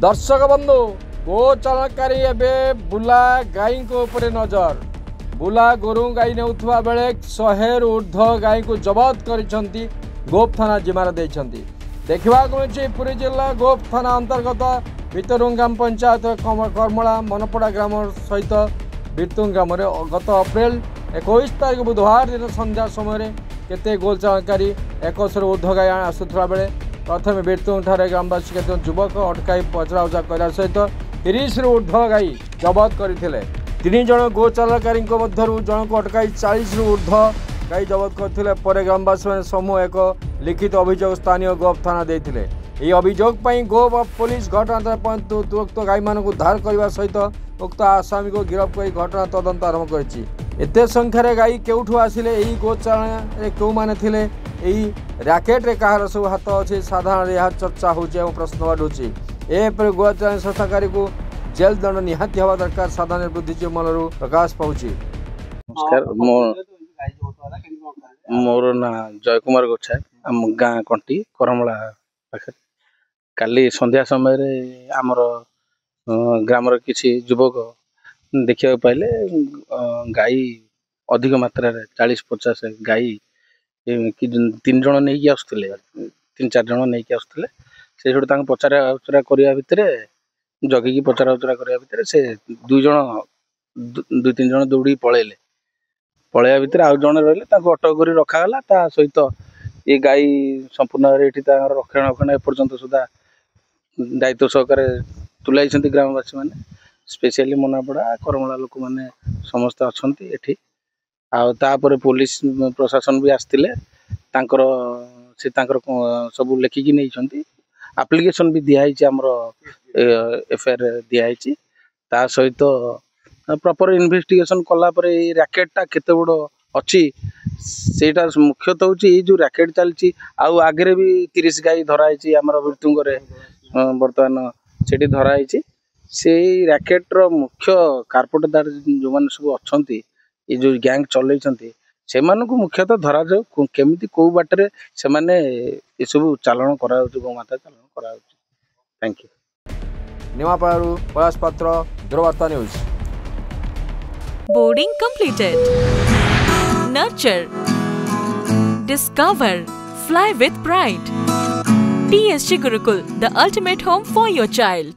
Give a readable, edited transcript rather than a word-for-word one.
दर्शक बंधु गो चालनकारी एवं बुला गाई उपर नजर बुला गोरु गाई नेउथुवा बेले 100 ऊर्ध्व गाई को जबत कर गोप थाना जिम्मार देइछंती। देखा मिली पुरी जिला गोप थाना अंतर्गत भितरुंगाम पंचायत कर्मला मनपड़ा ग्राम सहित बिरतुंग ग्राम गत अप्रैल 21 तारीख बुधवार दिन संध्या समय केते गोल चालनकारी 100 ऊर्ध्व गाई आसुवा बेले प्रथम बिरतुंग ठारे ग्रामवासी केते युवक अटकाई पचराउचा करने सहित 30 ऊर्ध्व गाई जबत करते। 3 जन गो चालनकारी जन को अटकाई 40 ऊर्ध्व गाई जबत करते। पर ग्रामवासी मैंने समूह एक लिखित अभियोग स्थानीय गोप थाना देते। यह अभियोग गोप पुलिस घटनास्थल तुरंत गाई मान उद्धार करने सहित उक्त आसामी को गिरफ्त कर घटना तदंत आरंभ करते संख्यार गाई केउठू आसिले यही गो चालन क्यों माने थिले रैकेट रे कहार सब हाथ अच्छे साधारण यह चर्चा हो प्रश्न बाढ़ुची। एपर गो चालन संस्थाकारी को जेल दंड निहाती हवा दरकार साधारण बुद्धिजीवी मन प्रकाश पाउची। नमस्कार, मोर ना जय कुमार गोछा आम गाँ कंटी करमला पाखे काली संध्या समय आमर ग्रामर किसी युवक देखा पाइले गाई अधिक मात्रा 40-50 गाई 3 जन नहीं आसुले 3-4 जन नहीं आसुले से पचरा उचरा करने भितर जगिकी पचरा उचरा करने भितर से 2-3 जन दौड़ी पलैले पलैया भितर आउ जन रही अटक कर रखागला ता सहित ये गाई संपूर्ण रक्षणाबेक्षण एपर्यंत सुधा दायित्व सहकार तुलाई ग्रामवासी मैंने स्पेशली मनापड़ा करमला लोक मैंने समस्ते अच्छा एठी आपर पुलिस प्रशासन भी आसते से सब लेखिकी नहीं एप्लिकेशन भी दिखाई आमर एफआईआर दिखाई ता सहित प्रॉपर इन्वेस्टिगेशन कलापर रैकेटा केते बड़ अच्छी सेटा मुख्यतः हूँ जो रैकेट चलती आगे भी 30 गाई धराई आमर बिरतुंगरे बर्तमान से धराई से रैकेट्र मुख्य कारपोरेटदार जो मैंने सब अच्छा ये जो गैंग चलते से मुख्यतः धरा जाऊ केमी कौ बाटे से ये सब चालन करा गोमाता चालन करा। Thank you. निमापाड़ू पलाश पात्र ध्रुवार्ता news. Boarding completed. Nurture. Discover. Fly with pride. TSG Gurukul, the ultimate home for your child.